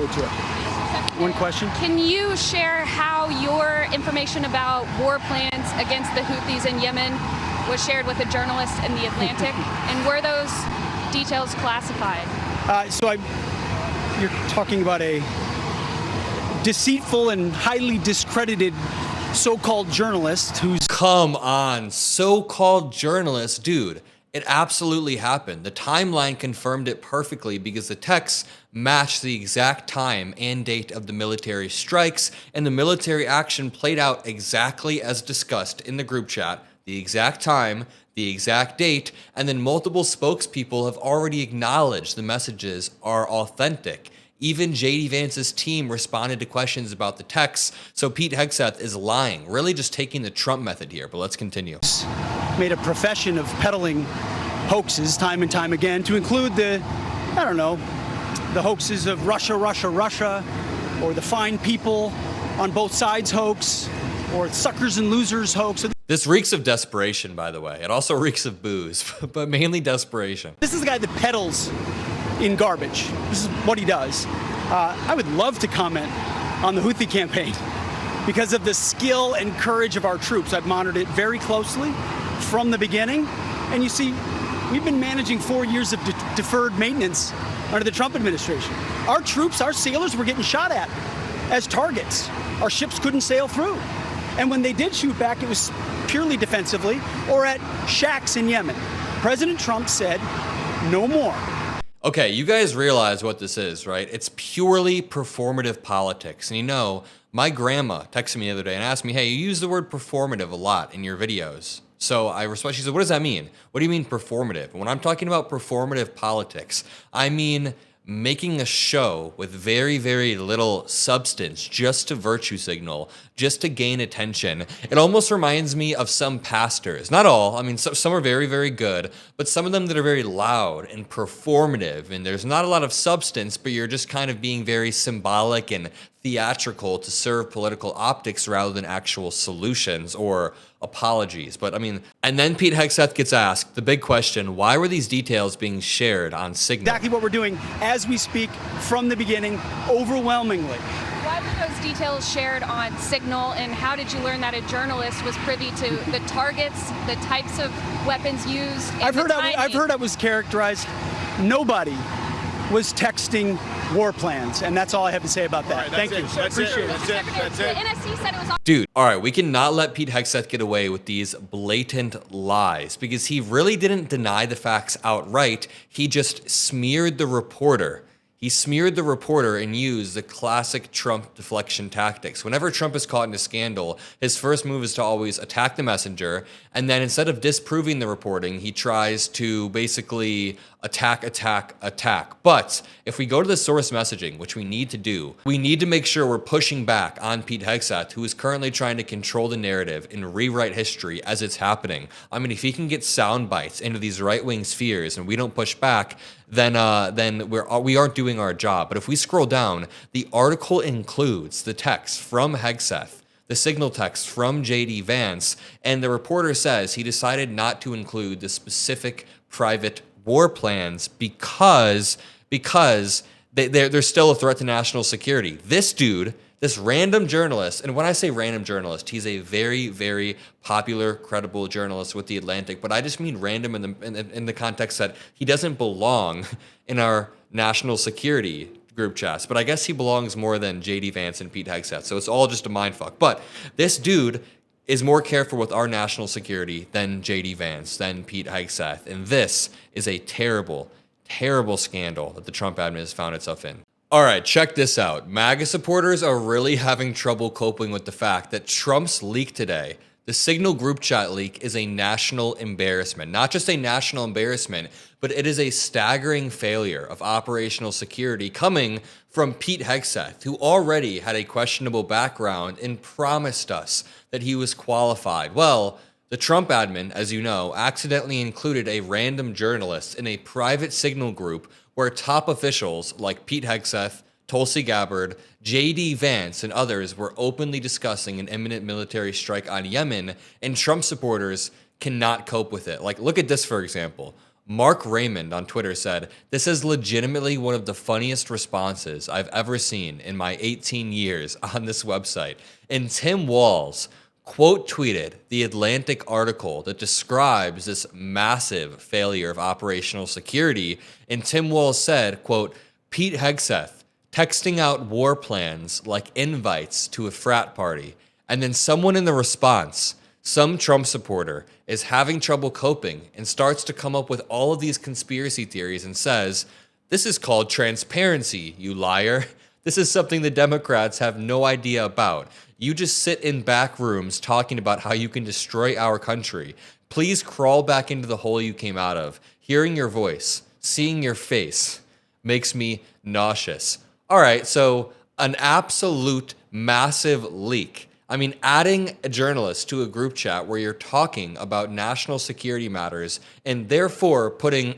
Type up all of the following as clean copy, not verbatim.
forward to it. One question? Can you share how your information about war plans against the Houthis in Yemen was shared with a journalist in The Atlantic? And were those details classified? You're talking about a deceitful and highly discredited so-called journalist who's... Come on, so-called journalist, dude. It absolutely happened. The timeline confirmed it perfectly because the texts matched the exact time and date of the military strikes, and the military action played out exactly as discussed in the group chat, the exact time, the exact date, and then multiple spokespeople have already acknowledged the messages are authentic. Even J.D. Vance's team responded to questions about the texts, so Pete Hegseth is lying, really just taking the Trump method here, but let's continue. Made a profession of peddling hoaxes time and time again, to include the hoaxes of Russia, Russia, Russia, or the fine people on both sides hoax, or suckers and losers hoax. This reeks of desperation, by the way. It also reeks of booze, but mainly desperation. This is the guy that peddles in garbage. This is what he does. I would love to comment on the Houthi campaign because of the skill and courage of our troops. I've monitored it very closely from the beginning. And you see, we've been managing 4 years of deferred maintenance under the Trump administration. Our troops, our sailors were getting shot at as targets. Our ships couldn't sail through. And when they did shoot back, it was purely defensively or at shacks in Yemen. President Trump said, no more. Okay, you guys realize what this is, right? It's purely performative politics. And you know, my grandma texted me the other day and asked me, hey, you use the word performative a lot in your videos. So I responded, she said, what does that mean? What do you mean performative? When I'm talking about performative politics, I mean making a show with very, very little substance just to virtue signal, just to gain attention. It almost reminds me of some pastors. Not all, I mean, some are very, very good, but some of them that are very loud and performative, and there's not a lot of substance, but you're just kind of being very symbolic and theatrical to serve political optics rather than actual solutions or apologies. But I mean, and then Pete Hegseth gets asked the big question, why were these details being shared on Signal? Exactly what we're doing as we speak from the beginning, overwhelmingly. Why were those details shared on Signal, and how did you learn that a journalist was privy to the targets, the types of weapons used? I've heard I was characterized. Nobody was texting war plans, and that's all I have to say about that. Right, Thank you. Appreciate it. The NSC said it was. Dude, all right, we cannot let Pete Hegseth get away with these blatant lies because he really didn't deny the facts outright. He just smeared the reporter. He smeared the reporter and used the classic Trump deflection tactics. Whenever Trump is caught in a scandal, his first move is to always attack the messenger, and then instead of disproving the reporting, he tries to basically attack. But if we go to the source messaging, which we need to do, we need to make sure we're pushing back on Pete Hegseth, who is currently trying to control the narrative and rewrite history as it's happening. I mean, if he can get sound bites into these right-wing spheres and we don't push back, then we aren't doing our job. But if we scroll down, the article includes the text from Hegseth, the Signal text from J.D. Vance, and the reporter says he decided not to include the specific private war plans because they're still a threat to national security. This dude, this random journalist, and when I say random journalist, he's a very, very popular, credible journalist with The Atlantic, but I just mean random in the context that he doesn't belong in our national security group chats, but I guess he belongs more than J.D. Vance and Pete Hegseth, so it's all just a mindfuck. But this dude is more careful with our national security than J.D. Vance, than Pete Hegseth, and this is a terrible, terrible scandal that the Trump admin has found itself in. All right, check this out. MAGA supporters are really having trouble coping with the fact that Trump's leak today, the Signal group chat leak, is a national embarrassment. Not just a national embarrassment, but it is a staggering failure of operational security coming from Pete Hegseth, who already had a questionable background and promised us that he was qualified. Well, the Trump admin, as you know, accidentally included a random journalist in a private Signal group where top officials like Pete Hegseth, Tulsi Gabbard, J.D. Vance, and others were openly discussing an imminent military strike on Yemen, and Trump supporters cannot cope with it. Like, look at this, for example. Mark Raymond on Twitter said, "This is legitimately one of the funniest responses I've ever seen in my 18 years on this website." And Tim Walz quote tweeted the Atlantic article that describes this massive failure of operational security. And Tim Walz said, quote, "Pete Hegseth texting out war plans like invites to a frat party." And then someone in the response, some Trump supporter, is having trouble coping and starts to come up with all of these conspiracy theories and says, "This is called transparency, you liar. This is something the Democrats have no idea about. You just sit in back rooms talking about how you can destroy our country. Please crawl back into the hole you came out of. Hearing your voice, seeing your face makes me nauseous." All right, so an absolute massive leak. I mean, adding a journalist to a group chat where you're talking about national security matters and therefore putting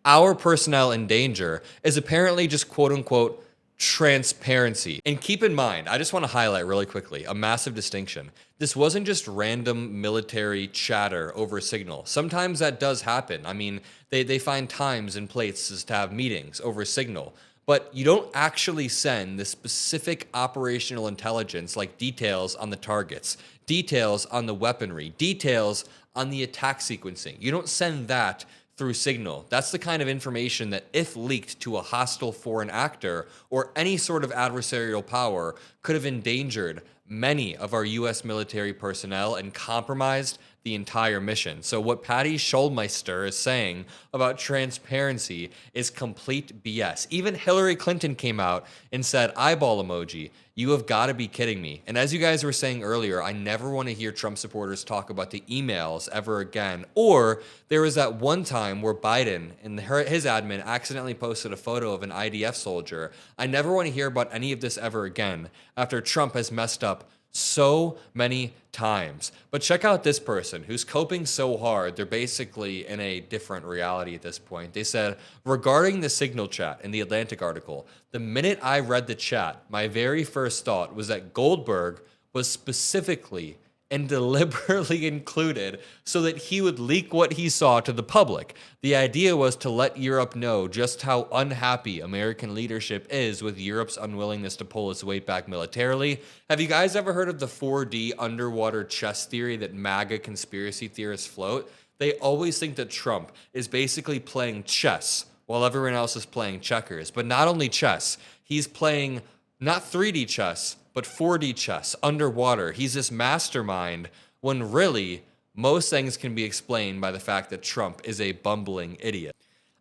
our personnel in danger is apparently just quote unquote transparency. And keep in mind, I just want to highlight really quickly a massive distinction. This wasn't just random military chatter over Signal. Sometimes that does happen. I mean, they find times and places to have meetings over Signal. But you don't actually send the specific operational intelligence like details on the targets, details on the weaponry, details on the attack sequencing. You don't send that through Signal. That's the kind of information that, if leaked to a hostile foreign actor or any sort of adversarial power, could have endangered many of our U.S. military personnel and compromised the entire mission. So what Patty Schulmeister is saying about transparency is complete BS. Even Hillary Clinton came out and said, eyeball emoji, "You have got to be kidding me." And as you guys were saying earlier, I never want to hear Trump supporters talk about the emails ever again. Or there was that one time where Biden and his admin accidentally posted a photo of an IDF soldier. I never want to hear about any of this ever again after Trump has messed up so many times. But check out this person who's coping so hard, they're basically in a different reality at this point. They said, regarding the Signal chat in the Atlantic article, "The minute I read the chat, my very first thought was that Goldberg was specifically and deliberately included so that he would leak what he saw to the public. The idea was to let Europe know just how unhappy American leadership is with Europe's unwillingness to pull its weight back militarily." Have you guys ever heard of the 4D underwater chess theory that MAGA conspiracy theorists float? They always think that Trump is basically playing chess while everyone else is playing checkers. But not only chess, he's playing not 3D chess, but 4D chess underwater. He's this mastermind when really most things can be explained by the fact that Trump is a bumbling idiot.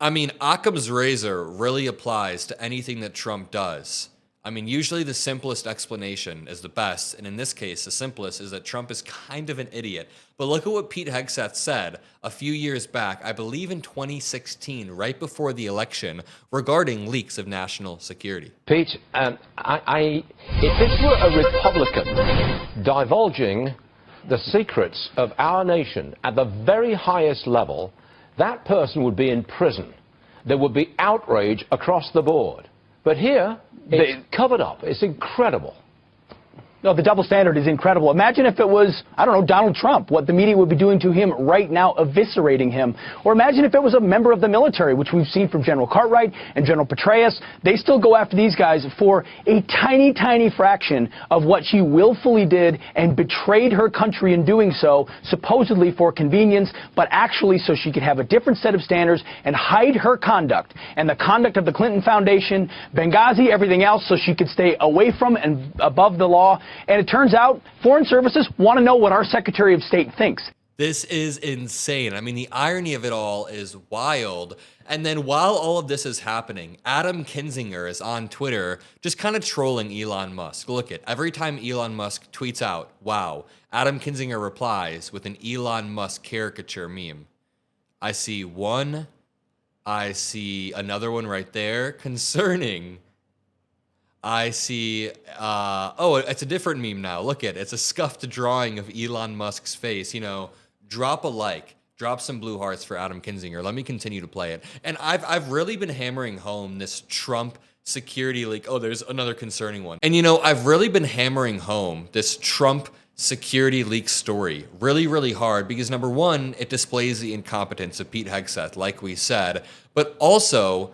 I mean, Occam's razor really applies to anything that Trump does. I mean, usually the simplest explanation is the best, and in this case, the simplest is that Trump is kind of an idiot. But look at what Pete Hegseth said a few years back, I believe in 2016, right before the election, regarding leaks of national security. Pete, if this were a Republican divulging the secrets of our nation at the very highest level, that person would be in prison. There would be outrage across the board. But here, it's covered up. It's incredible. No, the double standard is incredible. Imagine if it was, I don't know, Donald Trump, what the media would be doing to him right now, eviscerating him. Or imagine if it was a member of the military, which we've seen from General Cartwright and General Petraeus. They still go after these guys for a tiny, tiny fraction of what she willfully did and betrayed her country in doing so, supposedly for convenience, but actually so she could have a different set of standards and hide her conduct and the conduct of the Clinton Foundation, Benghazi, everything else, so she could stay away from and above the law. And it turns out foreign services want to know what our Secretary of State thinks. This is insane. I mean, the irony of it all is wild. And then while all of this is happening, Adam Kinzinger is on Twitter just kind of trolling Elon Musk. Look at every time Elon Musk tweets out, "Wow," Adam Kinzinger replies with an Elon Musk caricature meme. I see one. I see another one right there. Concerning. I see, oh, it's a different meme now. Look at it. It's a scuffed drawing of Elon Musk's face. You know, drop a like, drop some blue hearts for Adam Kinzinger. Let me continue to play it. And I've really been hammering home this Trump security leak. Oh, there's another concerning one. And you know, I've really been hammering home this Trump security leak story really, really hard because number one, it displays the incompetence of Pete Hegseth, like we said, but also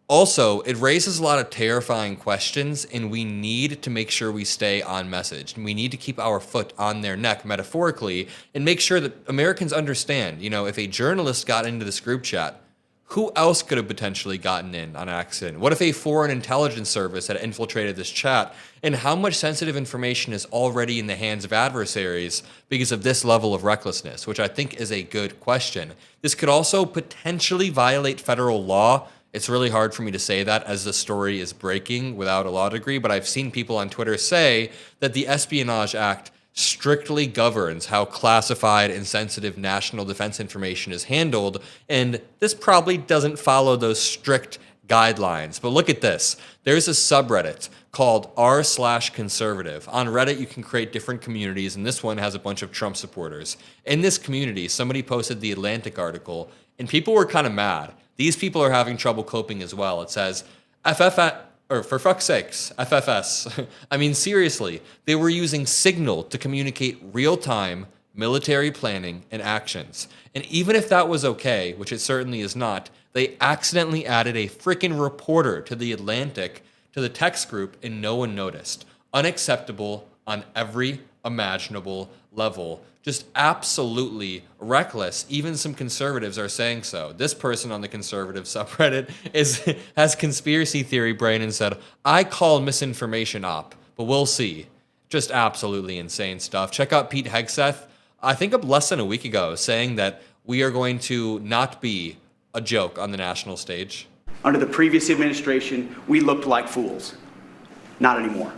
it raises a lot of terrifying questions, and we need to make sure we stay on message. And we need to keep our foot on their neck, metaphorically, and make sure that Americans understand, you know, if a journalist got into this group chat, who else could have potentially gotten in on accident? What if a foreign intelligence service had infiltrated this chat? And how much sensitive information is already in the hands of adversaries because of this level of recklessness, which I think is a good question. This could also potentially violate federal law. It's really hard for me to say that as the story is breaking without a law degree, but I've seen people on Twitter say that the Espionage Act strictly governs how classified and sensitive national defense information is handled, and this probably doesn't follow those strict guidelines. But look at this. There's a subreddit called r/conservative. On Reddit, you can create different communities, and this one has a bunch of Trump supporters. In this community, somebody posted the Atlantic article, and people were kind of mad. These people are having trouble coping as well. It says, for fuck's sakes, FFS. I mean, seriously, they were using Signal to communicate real-time military planning and actions. And even if that was okay, which it certainly is not, they accidentally added a freaking reporter to the Atlantic, to the text group, and no one noticed. Unacceptable on every imaginable level. Just absolutely reckless. Even some conservatives are saying so. This person on the conservative subreddit has conspiracy theory brain and said, I call misinformation op, but we'll see. Just absolutely insane stuff. Check out Pete Hegseth, I think less than a week ago, saying that we are going to not be a joke on the national stage. Under the previous administration, we looked like fools. Not anymore.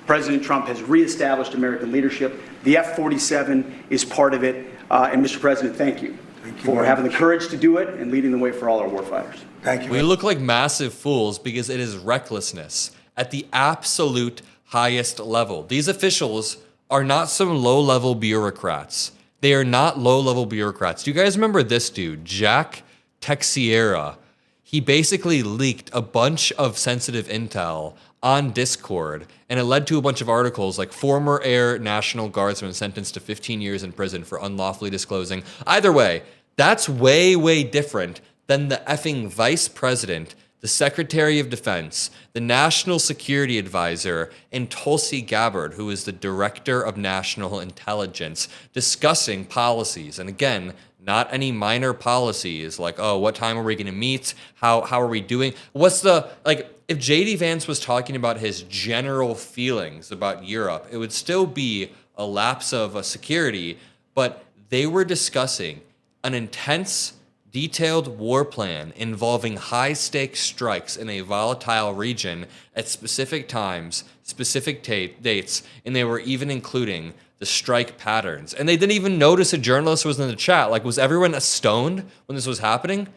President Trump has reestablished American leadership. The F-47 is part of it. And Mr. President, thank you for having the courage to do it and leading the way for all our warfighters. Thank you. We look like massive fools because it is recklessness at the absolute highest level. These officials are not some low-level bureaucrats. They are not low-level bureaucrats. Do you guys remember this dude, Jack Teixeira? He basically leaked a bunch of sensitive intel on Discord, and it led to a bunch of articles like former Air National Guardsman sentenced to 15 years in prison for unlawfully disclosing. Either way, that's way, way different than the effing vice president, the Secretary of Defense, the National Security Advisor, and Tulsi Gabbard, who is the Director of National Intelligence, discussing policies. And again, not any minor policies like, oh, what time are we going to meet? How are we doing? What's the, like, if J.D. Vance was talking about his general feelings about Europe, it would still be a lapse of a security, but they were discussing an intense, detailed war plan involving high-stakes strikes in a volatile region at specific times, specific dates, and they were even including the strike patterns. And they didn't even notice a journalist was in the chat. Like, was everyone stoned when this was happening?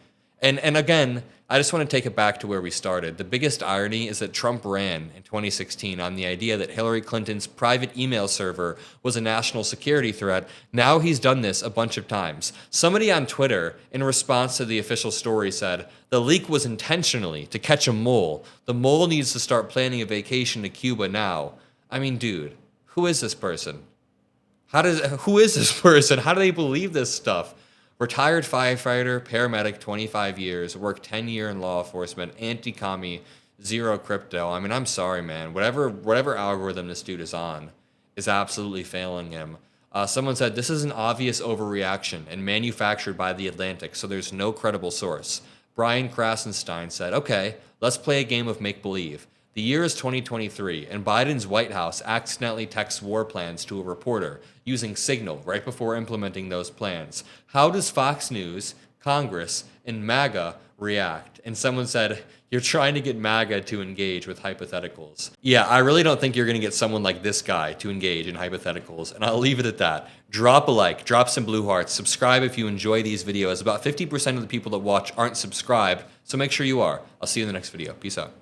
And again, I just want to take it back to where we started. The biggest irony is that Trump ran in 2016 on the idea that Hillary Clinton's private email server was a national security threat. Now he's done this a bunch of times. Somebody on Twitter, in response to the official story, said, the leak was intentionally to catch a mole. The mole needs to start planning a vacation to Cuba now. I mean, dude, who is this person? Who is this person? How do they believe this stuff? Retired firefighter, paramedic, 25 years, worked 10 years in law enforcement, anti-commie, zero crypto. I mean, I'm sorry, man. Whatever algorithm this dude is on is absolutely failing him. Someone said, this is an obvious overreaction and manufactured by The Atlantic, so there's no credible source. Brian Krasenstein said, okay, let's play a game of make-believe. The year is 2023, and Biden's White House accidentally texts war plans to a reporter using Signal right before implementing those plans. How does Fox News, Congress, and MAGA react? And someone said, you're trying to get MAGA to engage with hypotheticals. Yeah, I really don't think you're going to get someone like this guy to engage in hypotheticals, and I'll leave it at that. Drop a like, drop some blue hearts, subscribe if you enjoy these videos. About 50% of the people that watch aren't subscribed, so make sure you are. I'll see you in the next video. Peace out.